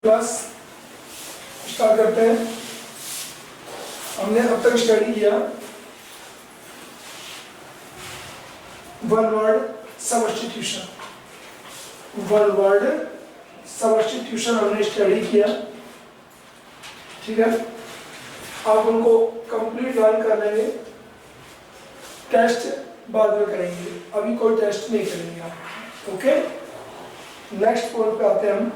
Class start करते हैं। हमने अब तक स्टडी किया one word substitution. One word substitution हमने स्टडी किया, ठीक है। आप उनको कंप्लीट लर्न कर लेंगे, टेस्ट बाद में करेंगे, अभी कोई टेस्ट नहीं करेंगे आप, ओके। नेक्स्ट पॉइंट पे आते हैं हम,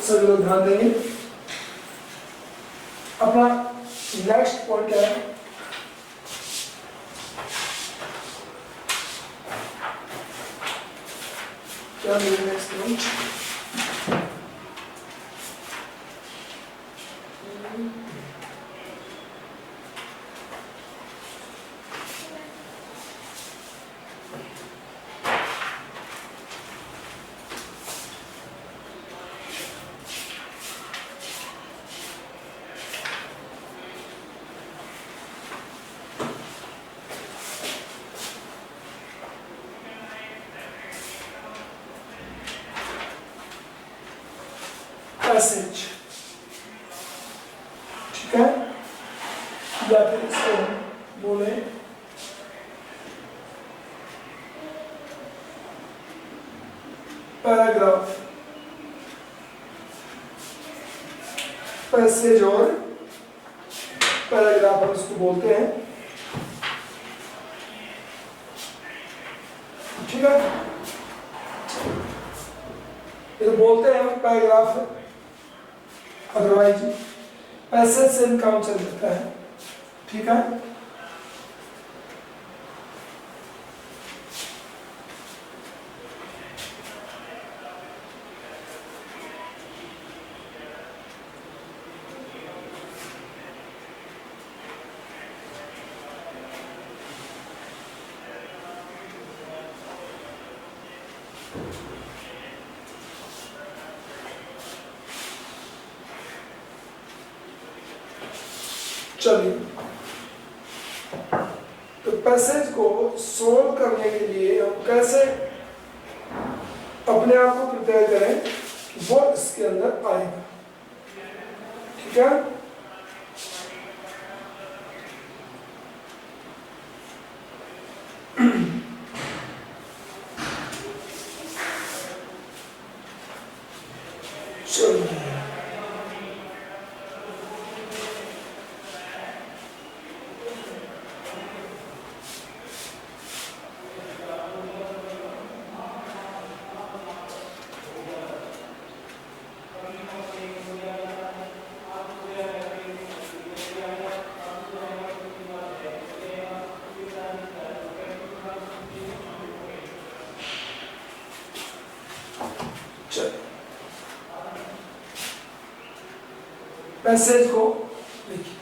सभी लोग ध्यान देंगे। अपना नेक्स्ट पॉइंट क्या है? क्या मेरे नेक्स्ट पॉइंट? पैसेज, ठीक है, या फिर इसको बोले पैराग्राफ। पैसेज और पैराग्राफ हम इसको बोलते हैं, ठीक है। ये बोलते हैं पैराग्राफ, अदरवाइज पैसेज से भी काम चल सकता है, ठीक है। चलिए, तो पैसेज को सोल्व करने के लिए हम कैसे अपने आप को प्रिपेयर करें कि वो इसके अंदर आएगा, ठीक है। चलिए, पैसेज को लिखिए।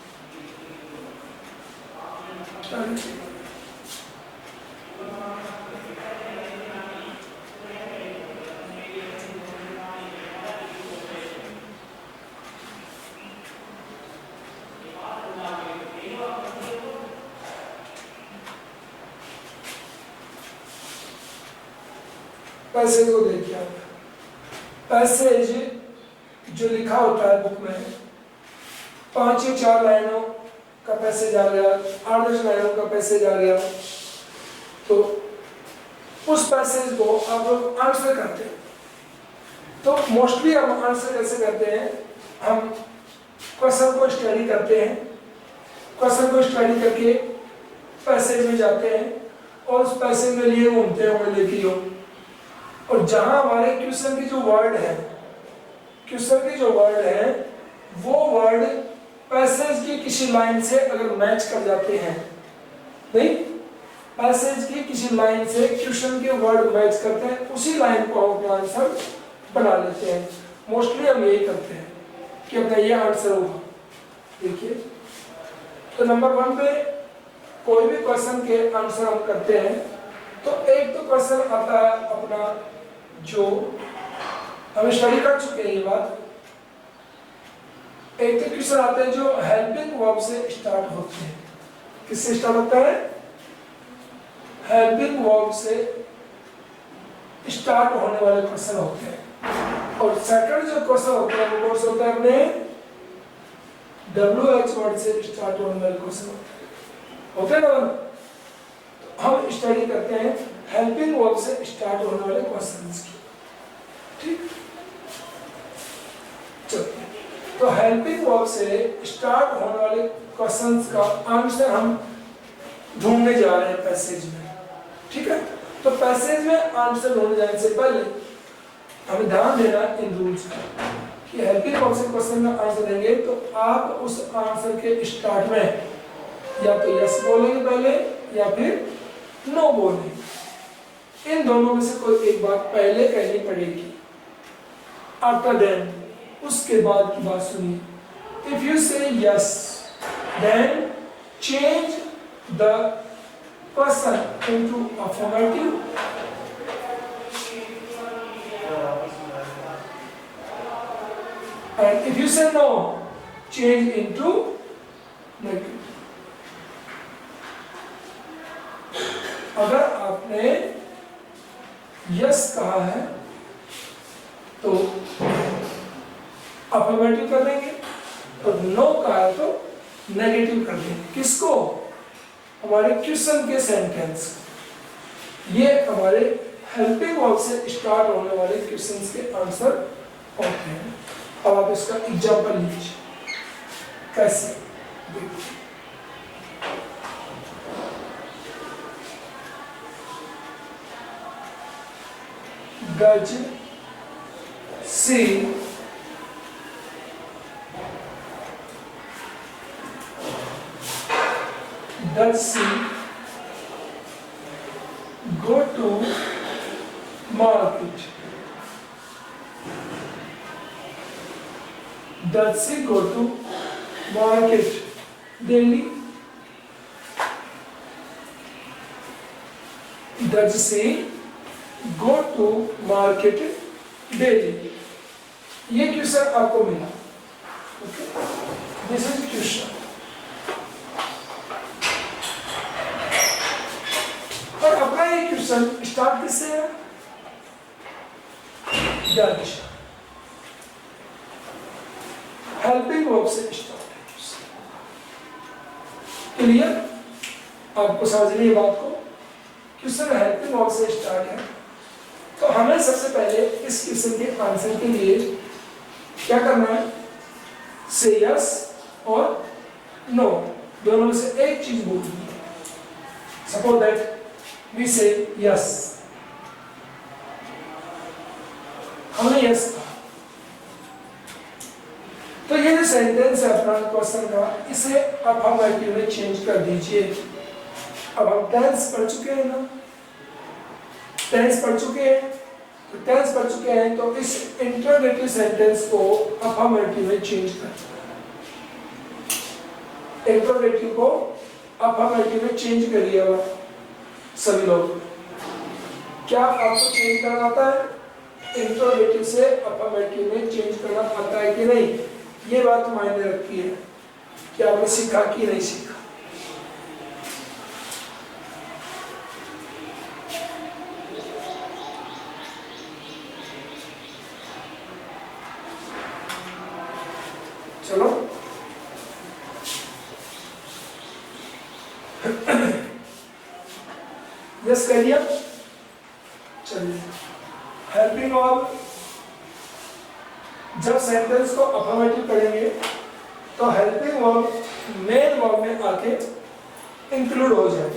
पैसेज को देखिए आप, पैसेज जो लिखा होता है बुक में, 5 या 4 लाइनों का पैसेज आ गया, 8-10 लाइनों का पैसेज आ गया, तो उस पैसेज को आप लोग आंसर करते हैं। तो मोस्टली हम आंसर कैसे करते हैं? हम क्वेश्चन को स्टडी करते हैं, क्वेश्चन को स्टडी करके पैसेज में जाते हैं और उस पैसेज में लिए घूमते हैं, वो लेके हो, और जहां हमारे क्वेश्चन की जो वर्ड है, क्वेश्चन की जो वर्ड है, वो वर्ड पैसेज की किसी लाइन से अगर मैच कर जाते हैं, नहीं, पैसेज की किसी लाइन से क्वेश्चन के वर्ड मैच करते हैं, उसी लाइन को हम अपना आंसर बना लेते हैं। मोस्टली हम यही करते हैं कि अपना ये आंसर होगा। देखिए, तो नंबर 1 पे कोई भी क्वेश्चन के आंसर हम करते हैं, तो एक तो क्वेश्चन आता है अपना, जो हम स्टडी कर चुके हैं ये बात। एक तो क्वेश्चन आते हैं जो हेल्पिंग वर्ब से स्टार्ट होते हैं। किससे स्टार्ट होता है? हेल्पिंग वर्ब से स्टार्ट होने वाले क्वेश्चन होते हैं। और सेकंड जो क्वेश्चन होता है वो कौन सा होता है अपने WH वर्ड से स्टार्ट होने वाले क्वेश्चन होते हैं ना। तो हम स्टडी करते हैं हेल्पिंग वर्ब से स्टार्ट होने वाले क्वेश्चंस की, ठीक। चलो, तो हेल्पिंग वर्ब से स्टार्ट होने वाले क्वेश्चंस का आंसर हम ढूंढने जा रहे हैं पैसेज में, ठीक है। तो पैसेज में आंसर ढूंढने जाने से पहले हमें ध्यान देना इन रूल्स का कि हेल्पिंग वर्ब से क्वेश्चन का आंसर देंगे तो आप उस आंसर के स्टार्ट में या तो यस बोलेंगे पहले या फिर नो बोलेंगे। इन दोनों में से कोई एक बात पहले कहनी पड़ेगी। आफ्टर देन, उसके बाद की बात सुनिए। If you say yes then change the question into affirmative and if you say no change into negative। अगर आपने यस कहा है तो अफर्मेटिव कर देंगे और नो कहा है तो नेगेटिव कर देंगे। किसको? हमारे क्वेश्चन के सेंटेंस। ये हमारे हेल्पिंग वर्ब से स्टार्ट होने वाले क्वेश्चंस के आंसर होते हैं। अब आप इसका एग्जांपल लीजिए कैसे, देखिए। गज सी does she go to market? Does she go to market daily? Does she go to market daily? ये क्वेश्चन आपको मिला, ओके, दिस इज क्वेश्चन। और अपना ये क्वेश्चन स्टार्ट किससे है? डज, हेल्पिंग वर्ब से स्टार्ट है। क्लियर? आपको समझ ली बात को? क्वेश्चन हेल्पिंग वर्ब से स्टार्ट है तो हमें सबसे पहले इस क्वेश्चन के आंसर के लिए क्या करना है? से यस और नो दोनों में से एक चीज बोलनी है। Suppose that we say yes, हमने yes कहा तो ये जो सेंटेंस है अपना क्वेश्चन का, इसे अफर्मेटिव में चेंज कर दीजिए। अब हम टेंस पढ़ चुके हैं ना, टेंस पढ़ चुके हैं, तो टेंस पढ़ चुके हैं तो इस इंटरोगेटिव सेंटेंस को अफर्मेटिव में चेंज कर, इंटरोगेटिव को अफर्मेटिव में चेंज करिएगा सभी लोग। क्या आपको चेंज करना आता है? इंटरोगेटिव से अफर्मेटिव में चेंज करना आता है कि नहीं? ये बात मायने रखती है कि आपने सीखा कि नहीं सीखा। चलो यस कह दिया। चलिए, हेल्पिंग वर्ब जब सेंटेंस को अफर्मेटिव करेंगे तो हेल्पिंग वर्ब मेन वर्ब में आके इंक्लूड हो जाए।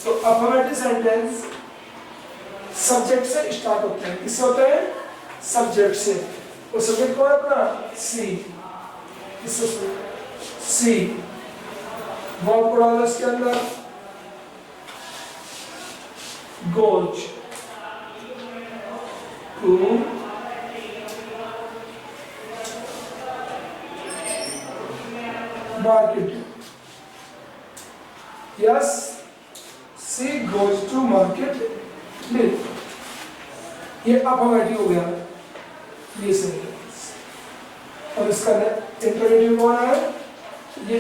तो अफर्मेटिव सेंटेंस सब्जेक्ट से स्टार्ट होते हैं। किससे होते हैं? सब्जेक्ट से। वो सब्जेक्ट कौन है अपना? सी। किससे? सी। वर्ब को डालो इसके अंदर, goes to market. Yes, she goes to market. ये अफर्मेटिव हो गया ये सेंटेंस। और इसका इंटरोगेटिव कौन है? ये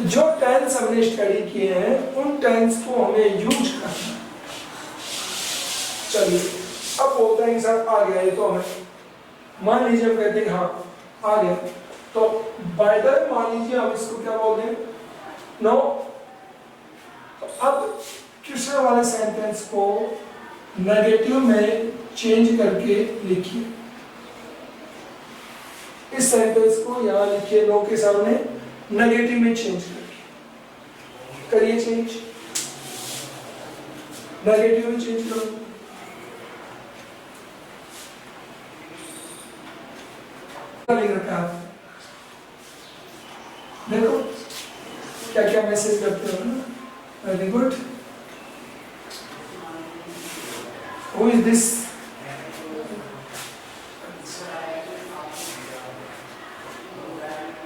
जो टेंस हमने स्टडी किए हैं उन टेंस को हमें यूज करना। चलिए अब बोलते हैं कि सर आ गया, ये तो हमें मान लीजिए हम कहते हैं हाँ आ गया, तो बाय द मान लीजिए हम इसको क्या बोलते हैं, नो। तो अब क्वेश्चन वाले सेंटेंस को नेगेटिव में चेंज करके लिखिए। इस सेंटेंस को यहां लिखिए, नो के सामने नेगेटिव में चेंज करके करिए, चेंज नेगेटिव में चेंज करो। लिख रखा है, देखो क्या क्या मैसेज करते हो ना। Very good. Who is this?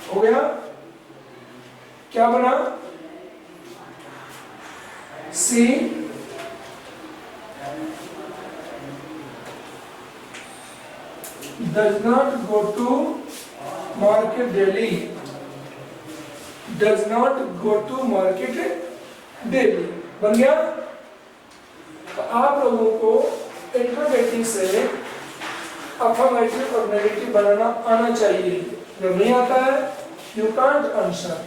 हो गया, क्या बना? सी does not go to market daily, does not go to market daily बन गया। तो आप लोगों को इंट्रोगेटिव से अफर्मेटिव और नेगेटिव बनाना आना चाहिए। जब नहीं आता है you can't answer.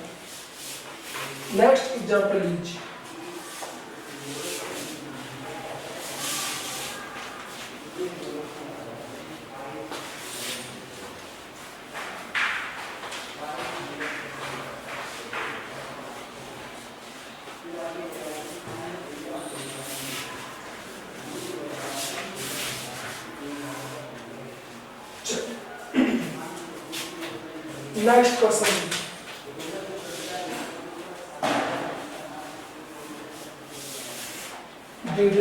Next example लीजिए। Next question, did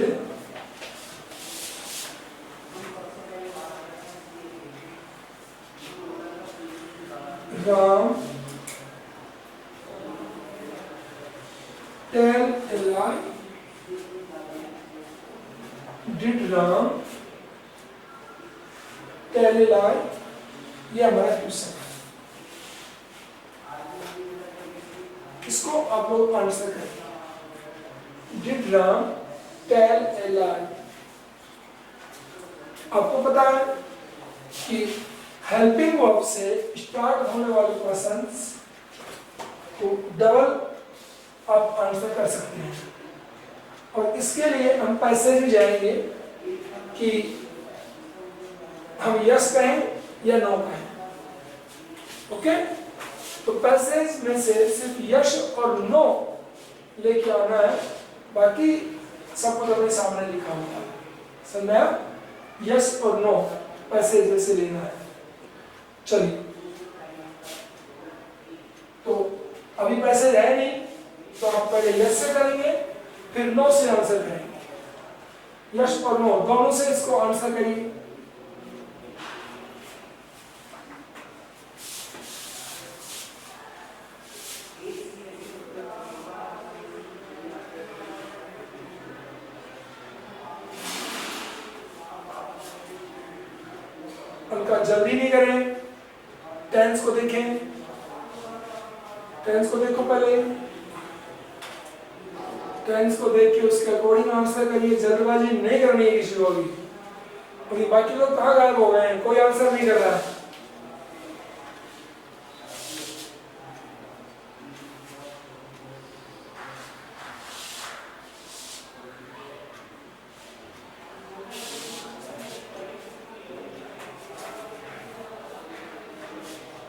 Ram tell a lie? Did Ram tell a lie? ये हमारा क्वेश्चन। इसको आप लोग आंसर करें। Did Ram tell a lie? आपको पता है कि हेल्पिंग वर्ब से स्टार्ट होने वाले क्वेश्चंस को डबल आप आंसर कर सकते हैं, और इसके लिए हम पैसे भी जाएंगे कि हम यस कहें या नो कहें। ओके, तो पैसेज में से सिर्फ यस और नो लेके आना है, बाकी सब कुछ अपने सामने लिखा होता है। समझा? यस और नो पैसेज में से लेना है। चलिए, तो अभी पैसेज है नहीं, तो हम पहले यस से करेंगे, फिर नो से आंसर करेंगे। यस और नो दोनों से इसको आंसर करिए। उनका जल्दी नहीं करें, टेंस को देखें, टेंस को देखो पहले, टेंस को देख के उसके अकॉर्डिंग आंसर करिए। जल्दबाजी नहीं करनी है किसी को भी। अभी बाकी लोग कहाँ गायब हो गए हैं, कोई आंसर नहीं कर रहा है।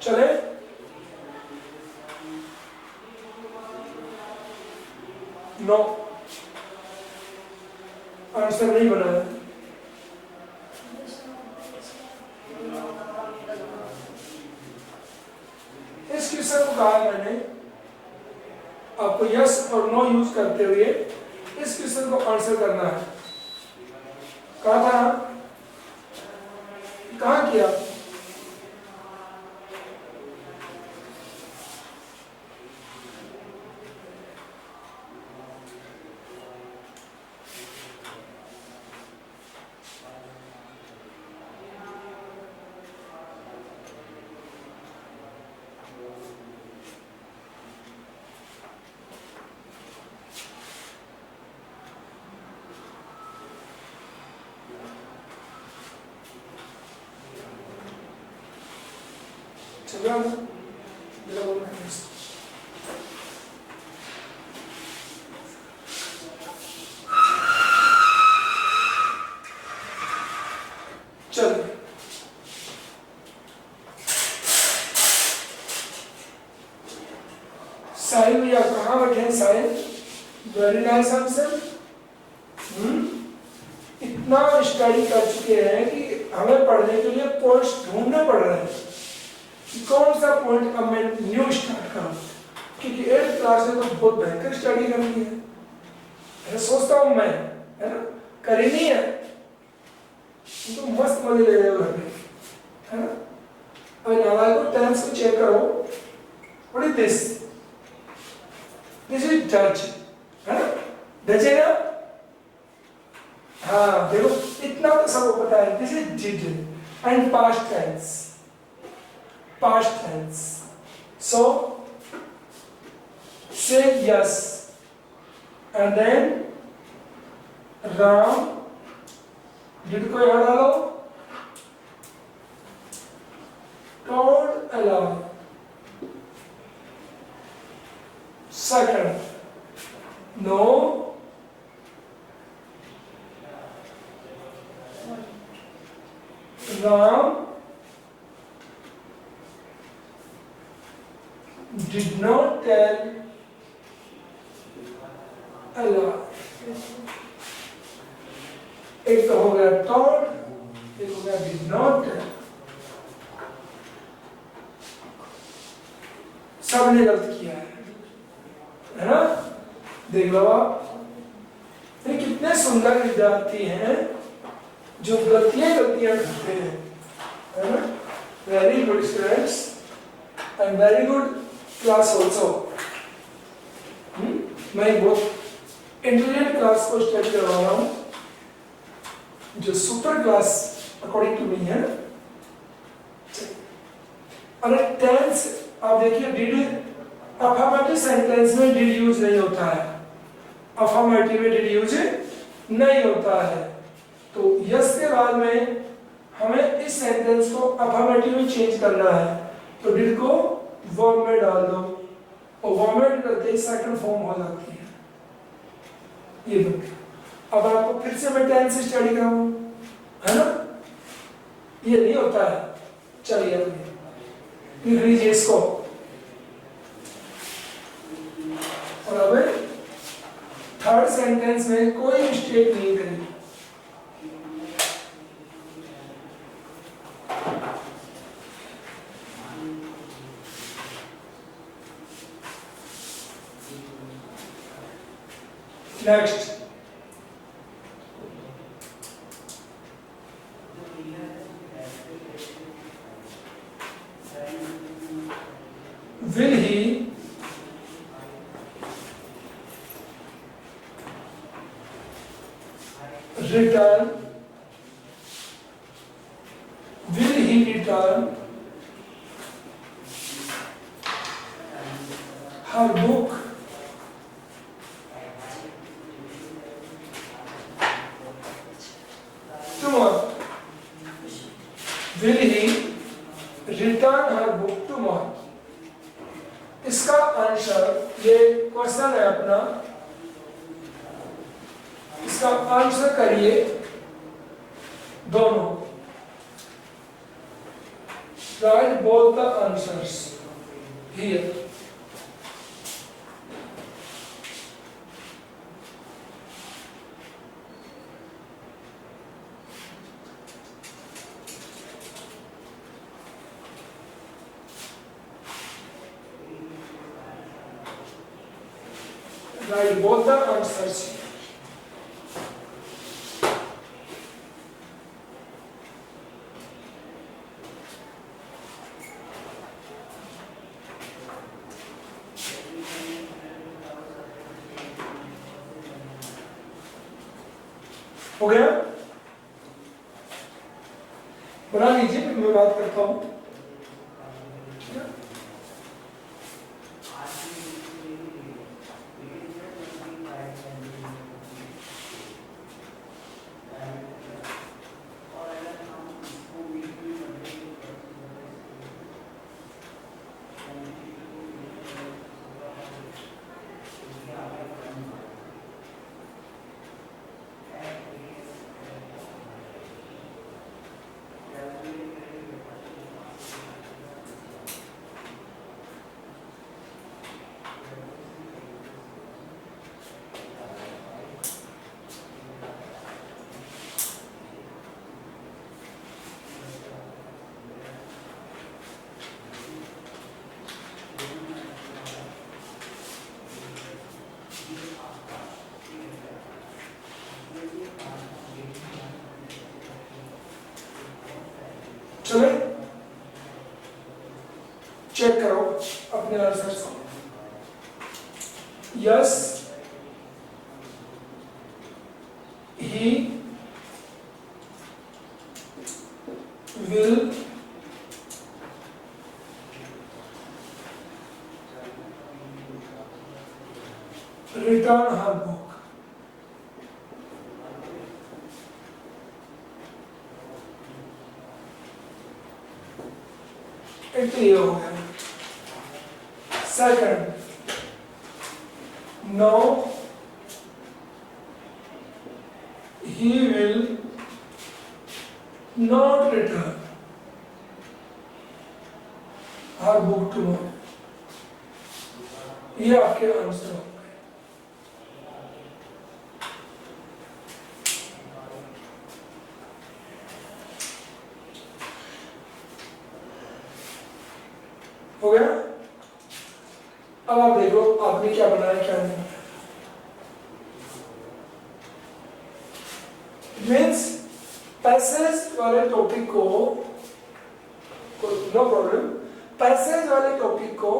चले, नो आंसर नहीं बना है। इस क्वेश्चन को कहा मैंने आपको यस और नो यूज करते हुए इस क्वेश्चन को आंसर करना है। कहा था, कहा किया? चल रहा है मेरा बोलना है इसको। चलिए साहिल भैया कहाँ बैठे हैं साहिल? Very nice answer. इतना स्टडी कर चुके हैं कि हमें पढ़ने के लिए पॉइंट्स ढूंढने पड़ रहे हैं कि कौन सा पॉइंट अब मैं न्यू स्टार्ट करूं, क्योंकि 8th क्लास में तो बहुत भयंकर स्टडी करनी है, ऐसा सोचता हूं मैं, है ना? करी नहीं है तो मस्त मजे ले रहे हो घर पे, है ना? अब नालायक को टेंस को चेक करो। What is this? This is जज, है ना? जज है ना? हाँ देखो इतना तो सबको पता है। This is did and past tense, past tense. So say yes and then Ram did को यहां डालो, told aloud. Second no Ram did not tell a lie. एक तो हो गया told, एक हो गया did not tell। सबने गलत किया है ना? देख लो आप, ये कितने सुंदर विद्यार्थी हैं जो गलतियां करते हैं, है ना? Very good students and very good class also. मैं बहुत इंटेलिजेंट क्लास को स्टडी करवा रहा हूँ, जो super class according to me है। अरे टेंस आप देखिए, डिड अफर्मेटिव सेंटेंस में डिड यूज नहीं होता है, अफर्मेटिव में डिड यूज नहीं होता है, तो यस के बाद में हमें इस सेंटेंस को अफर्मेटिव में चेंज करना है, तो डिड को वर्ब में डाल दो और वर्ब में करते ही सेकंड फॉर्म हो जाती है। ये देखो अब आपको फिर से मैं टेंस स्टडी कराऊं, है ना? ये नहीं होता है। चलिए अब लिख लीजिए इसको, और अब थर्ड सेंटेंस में कोई मिस्टेक नहीं करेंगे। Next will he return, will he return her book tomorrow? Will he return her book tomorrow? इसका आंसर, ये क्वेश्चन है अपना, इसका आंसर करिए दोनों। Right both the answers here. Write both the answers here. हो गया? बना लीजिए, मैं बात करता हूं। चेक करो अपने आंसर्स को। Yes he will return her book. एक तो ये हो गया। Second, no he will not return her book tomorrow। ये आपके आंसर हो गए। हो गया। अब आप देखो आपने क्या बनाया क्या नहीं। मीन्स पैसेज वाले टॉपिक को, नो प्रॉब्लम, पैसेज वाले टॉपिक को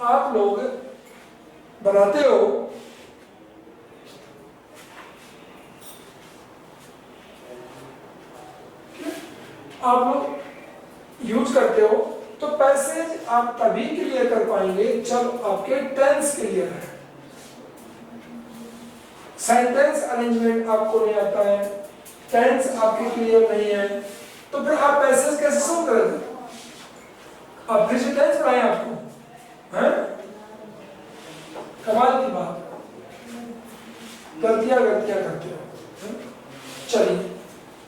आप लोग बनाते हो, आप लोग यूज करते हो, तो पैसेज आप तभी क्लियर कर पाएंगे जब आपके टेंस क्लियर है। सेंटेंस अरेंजमेंट आपको नहीं आता है, टेंस आपके क्लियर नहीं है, तो फिर आप पैसेज कैसे सोल्व करोगे? आप फिर से टेंस पढ़ाएं आपको, हैं? कमाल की बात, गलतियां करते हो। चलिए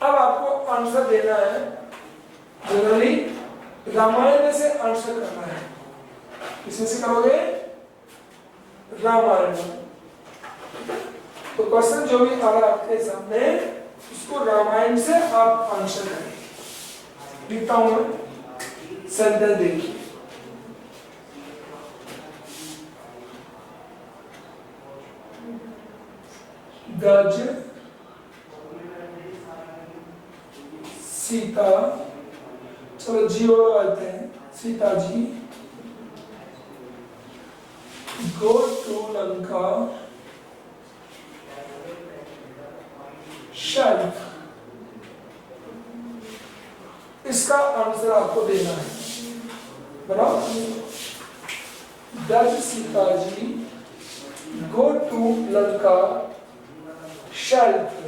अब आपको आंसर देना है, जनरली रामायण में से आंसर करना है। किसमें से करोगे? रामायण। तो क्वेश्चन जो भी आ रहा है आपके सामने, उसको रामायण से आप आंसर करें। लिखता हूं मैं, सेंटेंस देखिए। गज सीता, चलो जी वाला आते हैं, Sita ji go to Lanka shelf. इसका आंसर आपको देना है, बराबर। Does Sita ji go to Lanka shelf.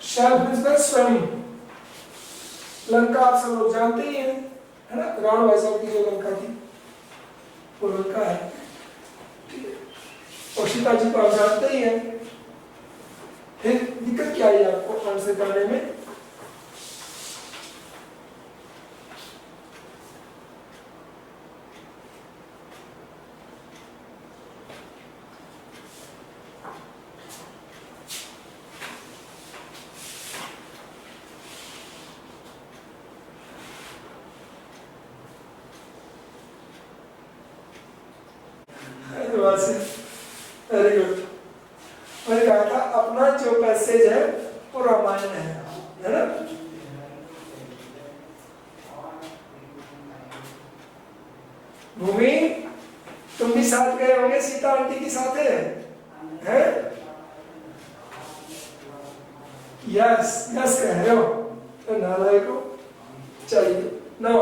Shelf is the swimming. Lanka आप सब लोग जानते ही हैं, है ना? रावण भाई साहब की जो लंका थी वो लंका है, ठीक है। और सीता जी को आप जानते ही हैं। फिर दिक्कत क्या है आपको आंसर करने में? Very good. मैंने कहा था अपना जो पैसेज है वो रामायण है ना? भूमि तुम भी साथ गए होंगे, सीता आंटी के साथ है? यस यस कह रहे हो, तो नालायक हो। चलिए नो,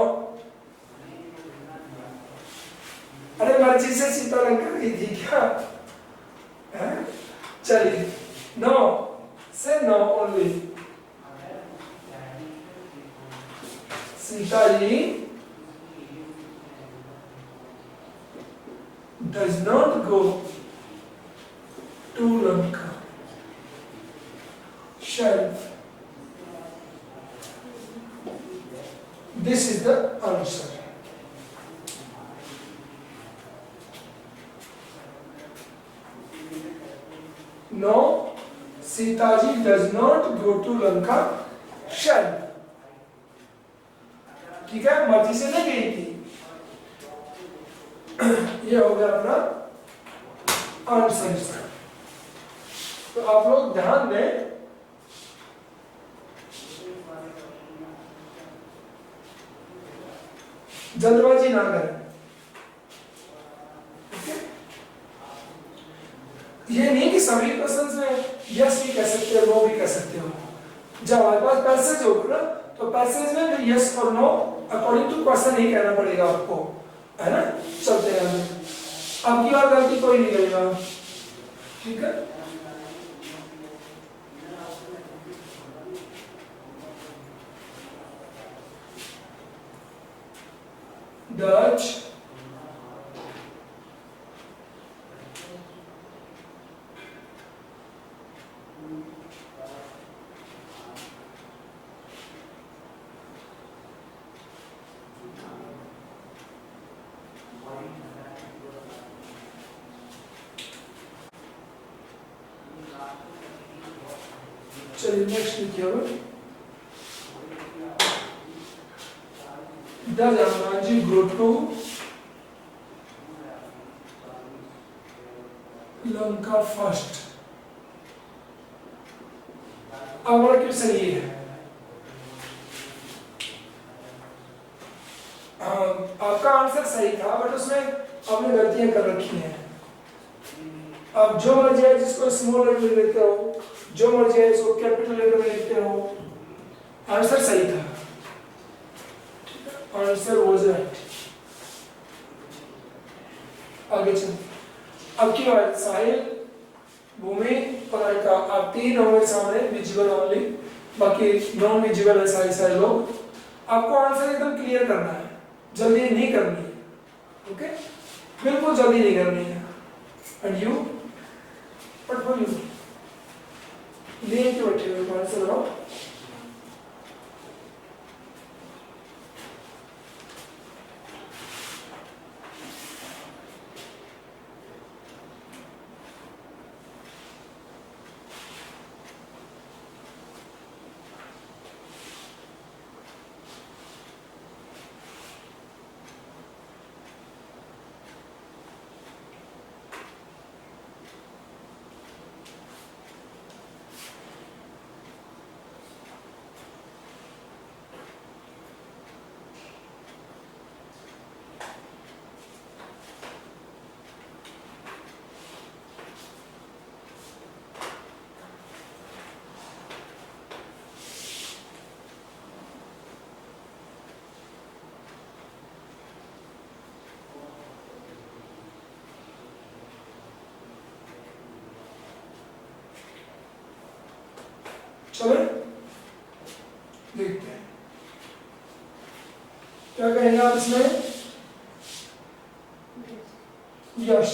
अरे मर्जी से सीता लंका गई थी क्या? चलिए no, say no only. Sita ji does not go to Lanka shelf। This is the answer. No, Sitaji does not go to Lanka shelf. ठीक है, मर्जी से नहीं गई थी। ये हो गया अपना आंसर इसका। तो आप लोग ध्यान दें, जल्दबाजी ना करें। ये नहीं कि सभी क्वेश्चंस में यस भी कह सकते हो, नो भी कह सकते हो। जब हमारे पास पैसेज होगा ना, तो पैसेज में फिर यस और नो अकॉर्डिंग टू क्वेश्चन ही कहना पड़ेगा आपको, है ना। चलते हैं, अब की बार गलती कोई नहीं करेगा, ठीक है। डच चलिए नेक्स्ट लिखिए। Does Hanumanji go to Lanka first? अब हमारा क्वेश्चन ये है, आपका आंसर सही था बट उसमें आपने गलतियां कर रखी हैं। अब जो मर्जी है जिसको स्मॉल लेटर में लिखते हो, जो मर्जी है इसको कैपिटल लेटर में लिखते हो, आंसर सही था। Answer was right. आगे चल, अब की बात साहिल, भूमि और अलका, आप तीन होंगे सामने, विजिबल ओनली, बाकी नॉन विजिबल है सारे लोग। आपको आंसर एकदम क्लियर करना है, जल्दी नहीं करनी है, ओके, बिल्कुल जल्दी नहीं करनी है। And you, what for you, ले के बैठे हुए आंसर लगाओ। चलो देखते हैं क्या कहेंगे आप इसमें। यश,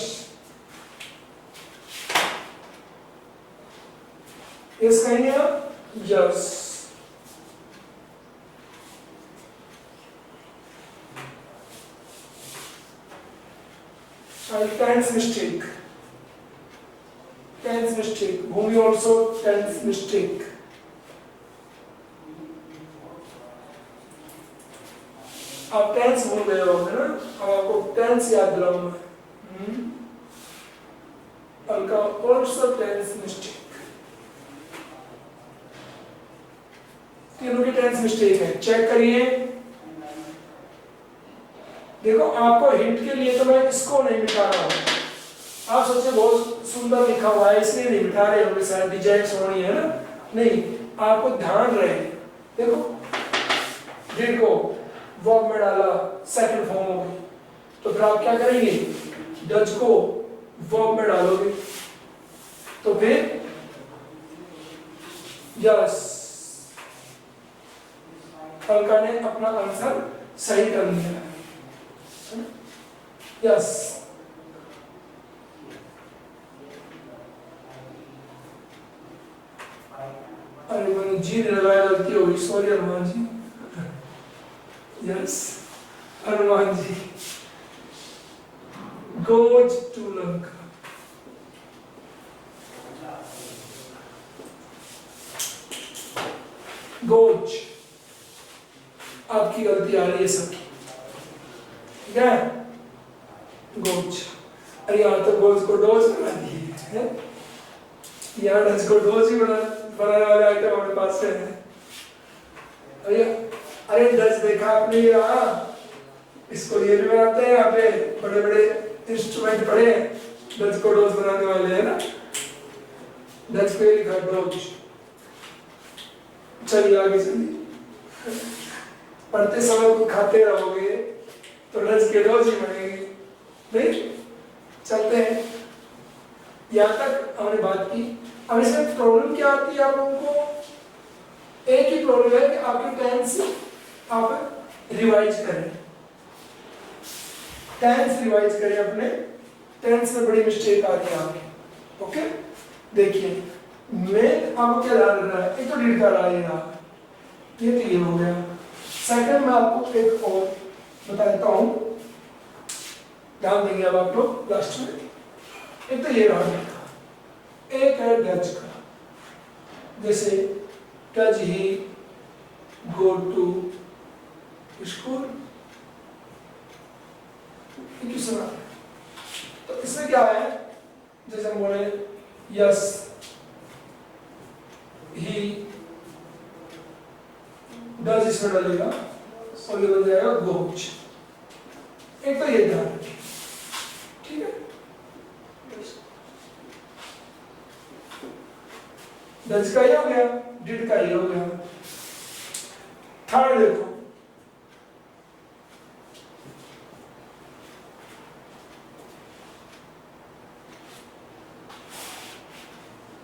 यस कहेंगे आप, yes. Tense mistake, tense mistake, Bhumi also tense mistake. आप टेंस भूल गए होंगे ना, अब आपको टेंस याद दिलाऊंगा। अलका ऑल्सो टेंस मिस्टेक, तीनों की टेंस मिस्टेक है, चेक करिए। देखो आपको हिंट के लिए तो मैं इसको नहीं मिटा रहा हूं, आप सोचे बहुत सुंदर लिखा हुआ है इसलिए नहीं मिटा रहे होंगे, शायद डिजाइन होनी है ना, नहीं, आपको ध्यान रहे। देखो डिड को वर्ब में डाला, सेकंड फॉर्म हो गई, तो फिर आप क्या करेंगे, डज को वर्ब में डालोगे, तो फिर यस, अलका ने अपना आंसर सही कर लिया, यस। अरे मैंने जी लगाया, गलती हो गई, sorry Hanuman ji. Yes Hanuman ji, goes to Lanka, goes, आपकी गलती आ रही है सबकी, ठीक है, गोज, अरे यहाँ तो गोज को डोज बना दिए है, यहाँ डज को डोज ही बनाने वाले आइटम हमारे पास है। अरे डच देखा आपने यहाँ, इसको ये भी बनाते हैं, यहाँ पे बड़े बड़े इंस्ट्रूमेंट पड़े हैं डच को डोज बनाने वाले, है ना, डच पे लिखा डोज। चलिए आगे चलिए, पढ़ते समय को खाते रहोगे तो डच के डोज ही बनेंगे, नहीं? चलते हैं, यहाँ तक हमने बात की। अब इसमें प्रॉब्लम क्या आती है आप लोगों को? एक ही प्रॉब्लम है कि आपके टेंस आप रिवाइज करें, टेंस रिवाइज करें, अपने टेंस में बड़ी मिस्टेक आ रही है आपकी। ओके, देखिए मैं आपको क्या ध्यान रखना है, एक तो रीड कर रहा है ये तो ये हो गया। सेकंड में आपको एक और बता देता हूँ, ध्यान देंगे अब आप लोग लास्ट में। एक तो ये रहा, एक है डच का, जैसे does he go to school, क्यों सुना? तो इसमें क्या है, जैसे हम बोले यस ही डज, इसमें डलेगा और ये बन जाएगा गोच। एक तो ये ध्यान रखिए, ठीक है, डज का ये हो गया, डिड का ये हो गया। थर्ड देखो,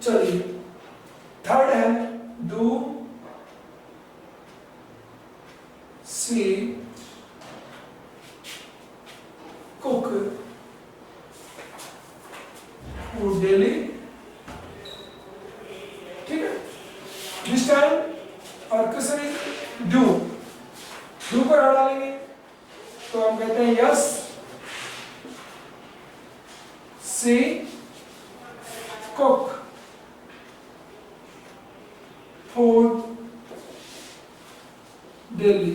चलिए थर्ड है do she cook food daily, ठीक है। दिस टाइम और क्वेश्चन इज डू, डू को हटा डालेंगे तो हम कहते हैं yes she cook food daily.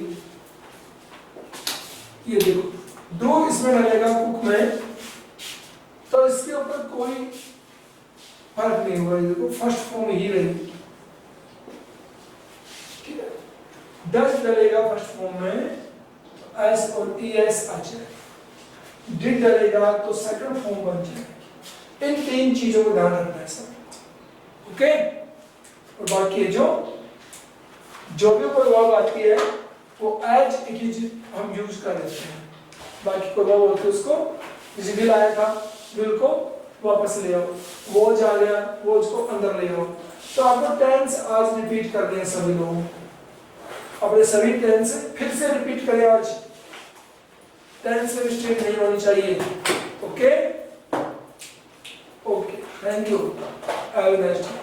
ये देखो डू इसमें डलेगा कुक में, तो इसके ऊपर कोई फर्क नहीं होगा, देखो फर्स्ट फॉर्म ही रहेगी, ठीक है। डज डलेगा फर्स्ट फॉर्म में, एस और ई एस आ जाए। डिड डलेगा तो सेकंड फॉर्म बन जाएगी। इन तीन चीजों को ध्यान रखना है सब, ओके। और बाकी जो भी कोई वर्ब आती है वो एज इट इज हम यूज कर लेते हैं। बाकी कोई वर्ब होती है उसको, जैसे विल आया था, विल को वापस ले आओ, वॉज आ गया, वॉज को अंदर ले आओ। तो आपको टेंस आज रिपीट करने हैं सभी लोगों, अपने सभी टेंस फिर से रिपीट करें आज, टेंस में मिस्टेक नहीं होनी चाहिए, okay okay. Thank you, have a nice day.